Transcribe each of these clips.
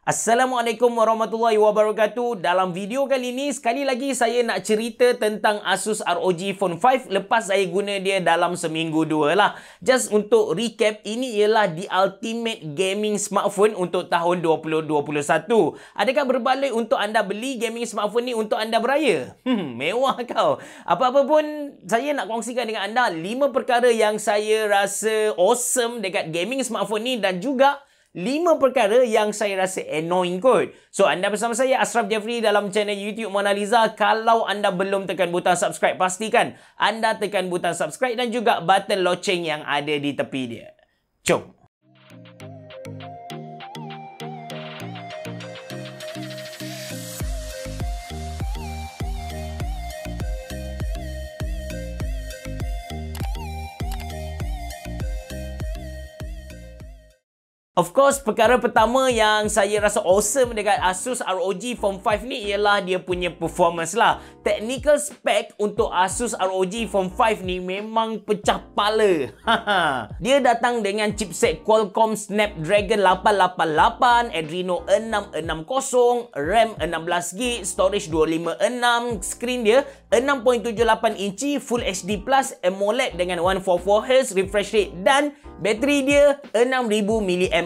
Assalamualaikum warahmatullahi wabarakatuh. Dalam video kali ini, sekali lagi saya nak cerita tentang Asus ROG Phone 5 lepas saya guna dia dalam seminggu dua lah. Just untuk recap, ini ialah the ultimate gaming smartphone untuk tahun 2021. Adakah berbalik untuk anda beli gaming smartphone ni untuk anda beraya? Mewah kau. Apa-apa pun, saya nak kongsikan dengan anda 5 perkara yang saya rasa awesome dekat gaming smartphone ni dan juga 5 perkara yang saya rasa annoying kot. So, anda bersama saya, Ashraf Jeffrey, dalam channel YouTube Mona Lisa. Kalau anda belum tekan butang subscribe, pastikan anda tekan butang subscribe dan juga button loceng yang ada di tepi dia. Jom! Of course, perkara pertama yang saya rasa awesome dekat Asus ROG Phone 5 ni ialah dia punya performance lah. Technical spec untuk Asus ROG Phone 5 ni memang pecah pala. Dia datang dengan chipset Qualcomm Snapdragon 888, Adreno 660, RAM 16GB, storage 256, screen dia 6.78 inci, Full HD Plus, AMOLED dengan 144Hz refresh rate dan bateri dia 6000 mAh.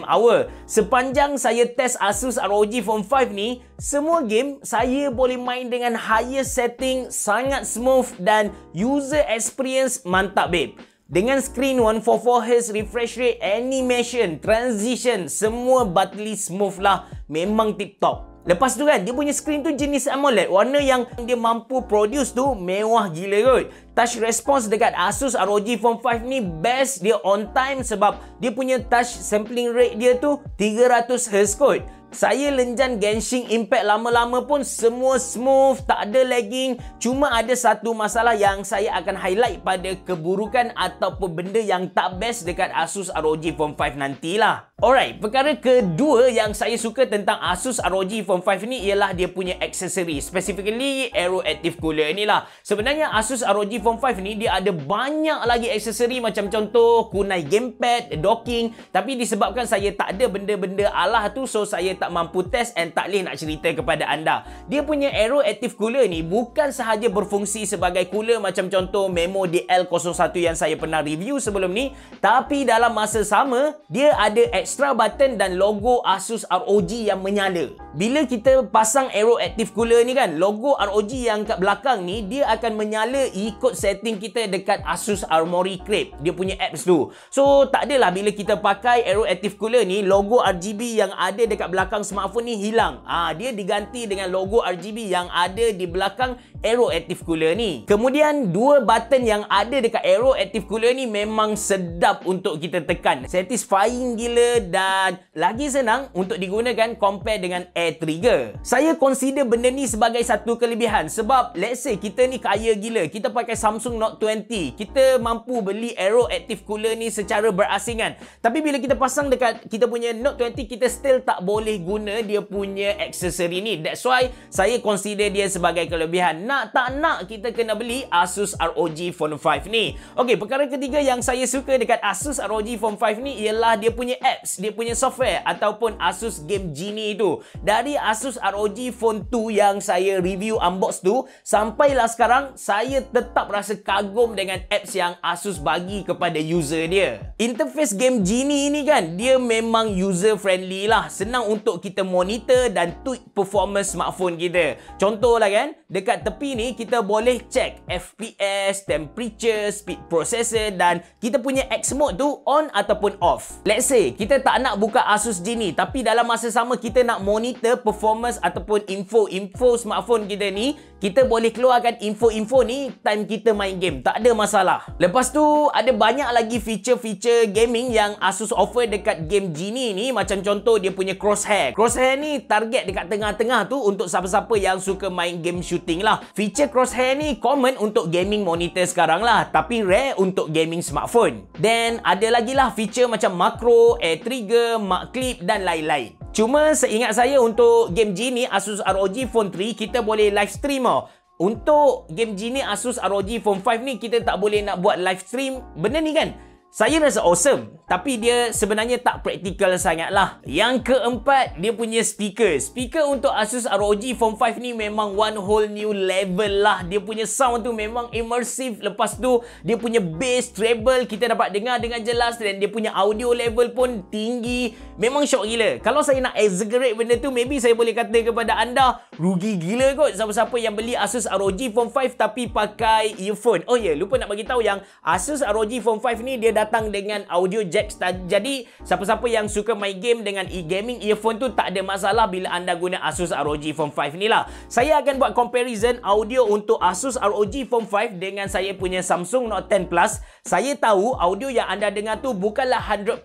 Sepanjang saya test Asus ROG Phone 5 ni, semua game saya boleh main dengan higher setting, sangat smooth dan user experience mantap babe. Dengan screen 144Hz refresh rate, animation, transition, semua battery smooth lah. Memang tip top. Lepas tu kan, dia punya screen tu jenis AMOLED. Warna yang dia mampu produce tu mewah gila kot. Touch response dekat Asus ROG Phone 5 ni best, dia on time sebab dia punya touch sampling rate dia tu 300Hz kot. Saya lenjan Genshin Impact lama-lama pun semua smooth, tak ada lagging. Cuma ada satu masalah yang saya akan highlight pada keburukan ataupun benda yang tak best dekat Asus ROG Phone 5 nantilah. Alright, perkara kedua yang saya suka tentang Asus ROG Phone 5 ni ialah dia punya aksesori, specifically Aero Active Cooler ni lah. Sebenarnya Asus ROG Phone 5 ni dia ada banyak lagi aksesori macam contoh kunai gamepad, docking, tapi disebabkan saya tak ada benda-benda alah tu, so saya tak mampu test and tak boleh nak cerita kepada anda. Dia punya Aero Active Cooler ni bukan sahaja berfungsi sebagai cooler macam contoh Memo DL01 yang saya pernah review sebelum ni, tapi dalam masa sama dia ada extra button dan logo Asus ROG yang menyala. Bila kita pasang Aero Active Cooler ni kan, logo ROG yang kat belakang ni dia akan menyala ikut setting kita dekat Asus Armoury Crate, dia punya apps tu. So tak adalah bila kita pakai Aero Active Cooler ni, logo RGB yang ada dekat belakang smartphone ni hilang. Dia diganti dengan logo RGB yang ada di belakang Aero Active Cooler ni. Kemudian dua button yang ada dekat Aero Active Cooler ni memang sedap untuk kita tekan. Satisfying gila dan lagi senang untuk digunakan compare dengan Air Trigger. Saya consider benda ni sebagai satu kelebihan sebab let's say kita ni kaya gila, kita pakai Samsung Note 20, kita mampu beli Aero Active Cooler ni secara berasingan. Tapi bila kita pasang dekat kita punya Note 20, kita still tak boleh guna dia punya aksesori ni. That's why saya consider dia sebagai kelebihan. Nak tak nak kita kena beli Asus ROG Phone 5 ni. Okey, perkara ketiga yang saya suka dekat Asus ROG Phone 5 ni ialah dia punya apps, dia punya software ataupun Asus Game Genie tu. Dari Asus ROG Phone 2 yang saya review unbox tu, sampailah sekarang saya tetap rasa kagum dengan apps yang Asus bagi kepada user dia. Interface Game Genie ni kan, dia memang user friendly lah. Senang untuk kita monitor dan tweak performance smartphone kita. Contohlah kan, dekat tepi ni kita boleh check FPS, temperature, speed processor dan kita punya X mode tu on ataupun off. Let's say kita tak nak buka Asus Genie tapi dalam masa sama kita nak monitor performance ataupun info smartphone kita ni, kita boleh keluarkan info-info ni time kita main game. Tak ada masalah. Lepas tu ada banyak lagi feature-feature gaming yang Asus offer dekat Game Genie ni, macam contoh dia punya crosshair. Crosshair ni target dekat tengah-tengah tu untuk siapa-siapa yang suka main game shooting lah. Feature crosshair ni common untuk gaming monitor sekarang lah, tapi rare untuk gaming smartphone. Then ada lagi lah feature macam makro, Air Trigger, Mark Clip dan lain-lain. Cuma seingat saya untuk Game Genie Asus ROG Phone 3 kita boleh live stream tau. Untuk Game Genie Asus ROG Phone 5 ni kita tak boleh nak buat live stream. Benda ni kan saya rasa awesome. Tapi dia sebenarnya tak praktikal sangat lah. Yang keempat, dia punya speaker. Speaker untuk Asus ROG Phone 5 ni memang one whole new level lah. Dia punya sound tu memang immersive. Lepas tu, dia punya bass, treble, kita dapat dengar dengan jelas. Dan dia punya audio level pun tinggi. Memang syok gila. Kalau saya nak exaggerate benda tu, maybe saya boleh kata kepada anda, rugi gila kot siapa-siapa yang beli Asus ROG Phone 5 tapi pakai earphone. Oh ya, lupa nak bagi tahu yang Asus ROG Phone 5 ni dia datang dengan audio jack. Jadi siapa-siapa yang suka main game dengan e-gaming earphone tu tak ada masalah bila anda guna Asus ROG Phone 5 ni lah. Saya akan buat comparison audio untuk Asus ROG Phone 5 dengan saya punya Samsung Note 10 Plus. Saya tahu audio yang anda dengar tu bukanlah 100%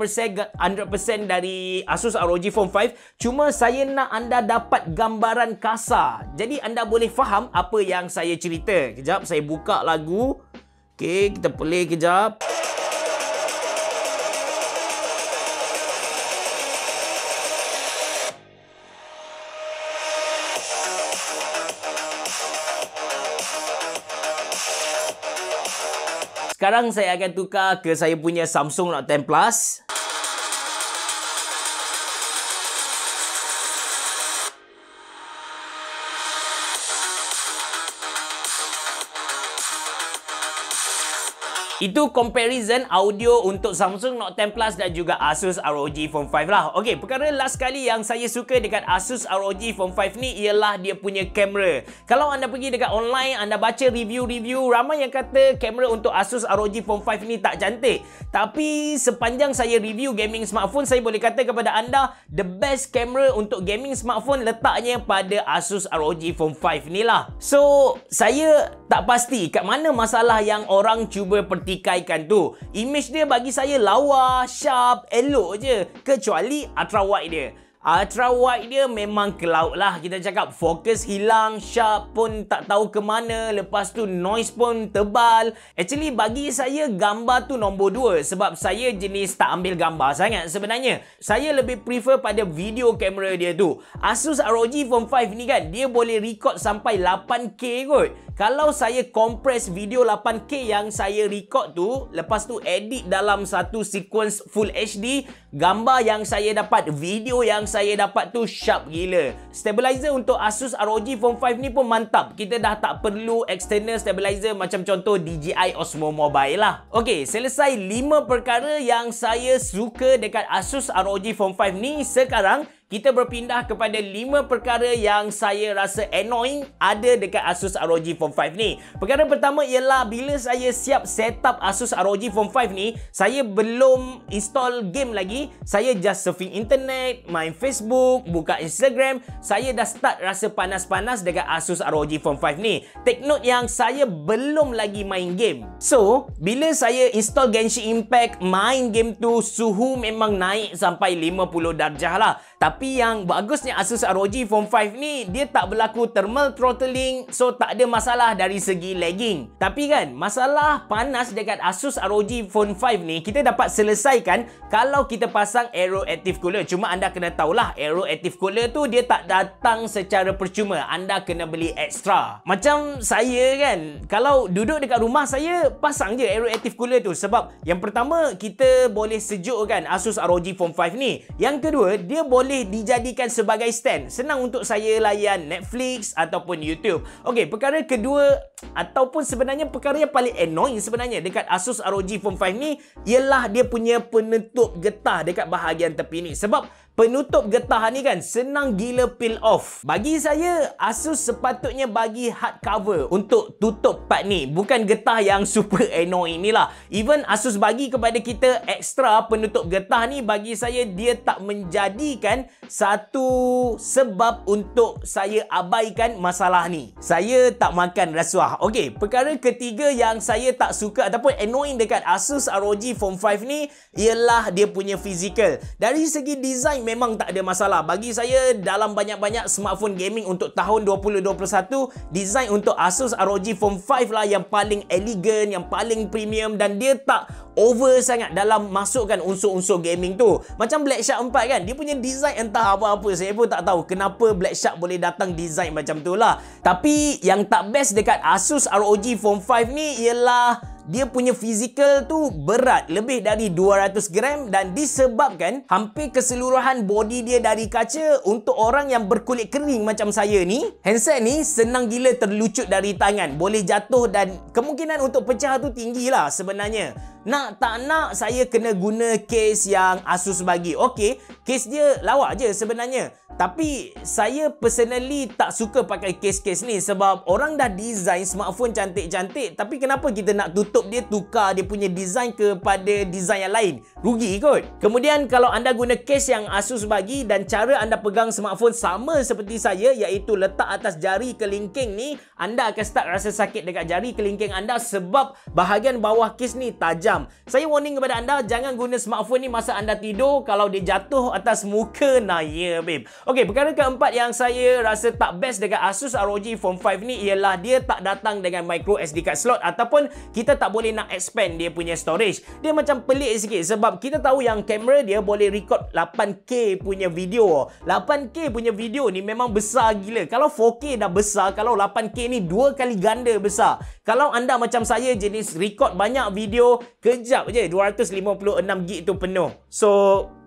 dari Asus ROG Phone 5, cuma saya nak anda dapat gambaran kasar. Jadi anda boleh faham apa yang saya cerita. Kejap saya buka lagu. Okey, kita play kejap. Sekarang saya akan tukar ke saya punya Samsung Note 10 Plus. Itu comparison audio untuk Samsung Note 10 Plus dan juga Asus ROG Phone 5 lah. Okey, perkara last kali yang saya suka dekat Asus ROG Phone 5 ni ialah dia punya kamera. Kalau anda pergi dekat online, anda baca review-review, ramai yang kata kamera untuk Asus ROG Phone 5 ni tak cantik. Tapi sepanjang saya review gaming smartphone, saya boleh kata kepada anda, the best kamera untuk gaming smartphone letaknya pada Asus ROG Phone 5 ni lah. So, saya tak pasti kat mana masalah yang orang cuba pertikaikan tu. Image dia bagi saya lawa, sharp, elok je. Kecuali ultra wide dia. Ultra wide dia memang ke laut lah. Kita cakap fokus hilang, sharp pun tak tahu ke mana. Lepas tu noise pun tebal. Actually bagi saya gambar tu nombor 2. Sebab saya jenis tak ambil gambar sangat sebenarnya. Saya lebih prefer pada video kamera dia tu. Asus ROG Phone 5 ni kan, dia boleh record sampai 8K kot. Kalau saya compress video 8K yang saya record tu, lepas tu edit dalam satu sequence full HD, gambar yang saya dapat, video yang saya dapat tu sharp gila. Stabilizer untuk Asus ROG Phone 5 ni pun mantap. Kita dah tak perlu external stabilizer macam contoh DJI Osmo Mobile lah. Okey, selesai 5 perkara yang saya suka dekat Asus ROG Phone 5 ni. Sekarang kita berpindah kepada 5 perkara yang saya rasa annoying ada dekat Asus ROG Phone 5 ni. Perkara pertama ialah bila saya siap setup Asus ROG Phone 5 ni, saya belum install game lagi. Saya just surfing internet, main Facebook, buka Instagram. Saya dah start rasa panas-panas dekat Asus ROG Phone 5 ni. Take note yang saya belum lagi main game. So, bila saya install Genshin Impact, main game tu, suhu memang naik sampai 50 darjah lah. Tapi yang bagusnya Asus ROG Phone 5 ni, dia tak berlaku thermal throttling, so tak ada masalah dari segi lagging. Tapi kan, masalah panas dekat Asus ROG Phone 5 ni, kita dapat selesaikan kalau kita pasang Aero Active Cooler. Cuma anda kena tahulah, Aero Active Cooler tu dia tak datang secara percuma. Anda kena beli extra. Macam saya kan, kalau duduk dekat rumah, saya pasang je Aero Active Cooler tu. Sebab yang pertama, kita boleh sejukkan Asus ROG Phone 5 ni. Yang kedua, dia boleh dijadikan sebagai stand. Senang untuk saya layan Netflix ataupun YouTube. Okey, perkara kedua ataupun sebenarnya perkara yang paling annoying sebenarnya dekat Asus ROG Phone 5 ni ialah dia punya penutup getah dekat bahagian tepi ni. Sebab penutup getah ni kan senang gila peel off. Bagi saya, Asus sepatutnya bagi hard cover untuk tutup part ni. Bukan getah yang super annoying ni lah. Even Asus bagi kepada kita extra penutup getah ni, bagi saya dia tak menjadikan satu sebab untuk saya abaikan masalah ni. Saya tak makan rasuah. Okey, perkara ketiga yang saya tak suka ataupun annoying dekat Asus ROG Phone 5 ni ialah dia punya physical. Dari segi design memang tak ada masalah. Bagi saya, dalam banyak-banyak smartphone gaming untuk tahun 2021, design untuk Asus ROG Phone 5 lah yang paling elegan, yang paling premium, dan dia tak over sangat dalam masukkan unsur-unsur gaming tu. Macam Black Shark 4 kan, dia punya design entah apa-apa. Saya pun tak tahu kenapa Black Shark boleh datang design macam tu lah. Tapi yang tak best dekat Asus ROG Phone 5 ni ialah dia punya fizikal tu berat lebih dari 200 gram dan disebabkan hampir keseluruhan body dia dari kaca. Untuk orang yang berkulit kering macam saya ni, handset ni senang gila terlucut dari tangan, boleh jatuh dan kemungkinan untuk pecah tu tinggi lah sebenarnya. Nak tak nak saya kena guna case yang Asus bagi. Okey, case dia lawak je sebenarnya. Tapi saya personally tak suka pakai case-case ni sebab orang dah design smartphone cantik-cantik, tapi kenapa kita nak tutup dia, tukar dia punya design kepada design yang lain? Rugi kot. Kemudian kalau anda guna case yang Asus bagi dan cara anda pegang smartphone sama seperti saya, iaitu letak atas jari kelingking ni, anda akan start rasa sakit dekat jari kelingking anda sebab bahagian bawah case ni tajam. Saya warning kepada anda, jangan guna smartphone ni masa anda tidur. Kalau dia jatuh atas muka, nah ya babe. Okey, perkara keempat yang saya rasa tak best dekat Asus ROG Phone 5 ni ialah dia tak datang dengan micro SD card slot ataupun kita tak boleh nak expand dia punya storage. Dia macam pelik sikit sebab kita tahu yang kamera dia boleh record 8K punya video. 8K punya video ni memang besar gila. Kalau 4K dah besar, kalau 8K ni 2 kali ganda besar. Kalau anda macam saya jenis record banyak video, kejap je 256GB tu penuh. So,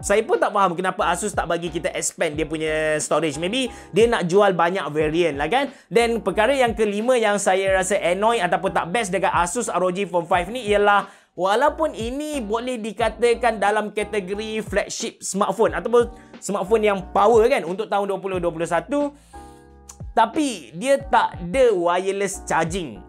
saya pun tak faham kenapa Asus tak bagi kita expand dia punya storage. Maybe dia nak jual banyak variant lah kan. Dan perkara yang kelima yang saya rasa annoy ataupun tak best dekat Asus ROG Phone 5 ni ialah walaupun ini boleh dikatakan dalam kategori flagship smartphone ataupun smartphone yang power kan untuk tahun 2021, tapi dia tak ada wireless charging.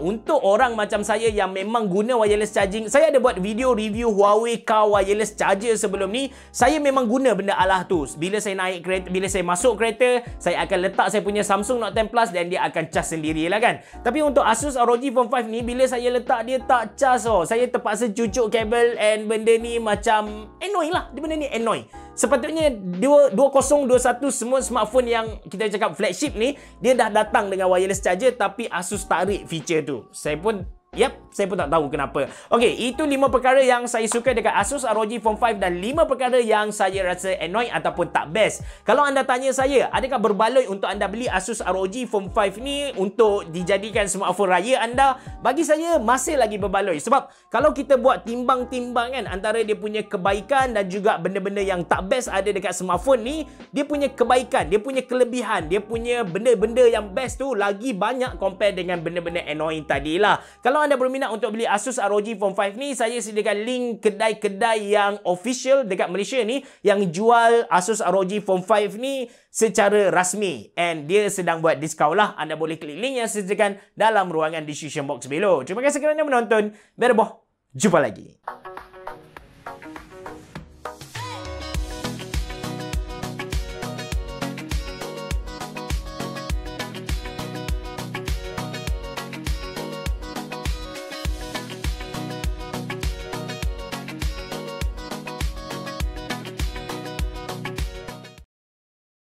Untuk orang macam saya yang memang guna wireless charging, saya ada buat video review Huawei Car wireless charger sebelum ni. Saya memang guna benda alah tu. Bila saya naik kereta, bila saya masuk kereta, saya akan letak saya punya Samsung Note 10 Plus dan dia akan charge sendirilah kan. Tapi untuk Asus ROG Phone 5 ni, bila saya letak dia tak charge. Saya terpaksa cucuk kabel and benda ni macam annoy lah. Benda ni annoy. Sepatutnya 2021 semua smartphone yang kita cakap flagship ni, dia dah datang dengan wireless charger tapi Asus tarik feature tu. Saya pun tak tahu kenapa. Okey, itu 5 perkara yang saya suka dekat Asus ROG Phone 5 dan 5 perkara yang saya rasa annoy ataupun tak best. Kalau anda tanya saya, adakah berbaloi untuk anda beli Asus ROG Phone 5 ni untuk dijadikan smartphone raya anda? Bagi saya masih lagi berbaloi sebab kalau kita buat timbang-timbangan antara dia punya kebaikan dan juga benda-benda yang tak best ada dekat smartphone ni, dia punya kebaikan, dia punya kelebihan, dia punya benda-benda yang best tu lagi banyak compare dengan benda-benda annoying tadilah. Kalau anda berminat untuk beli Asus ROG Phone 5 ni, saya sediakan link kedai-kedai yang official dekat Malaysia ni yang jual Asus ROG Phone 5 ni secara rasmi, and dia sedang buat diskaun lah. Anda boleh klik link yang saya sediakan dalam ruangan description box below. Terima kasih kerana menonton. Berboh. Jumpa lagi.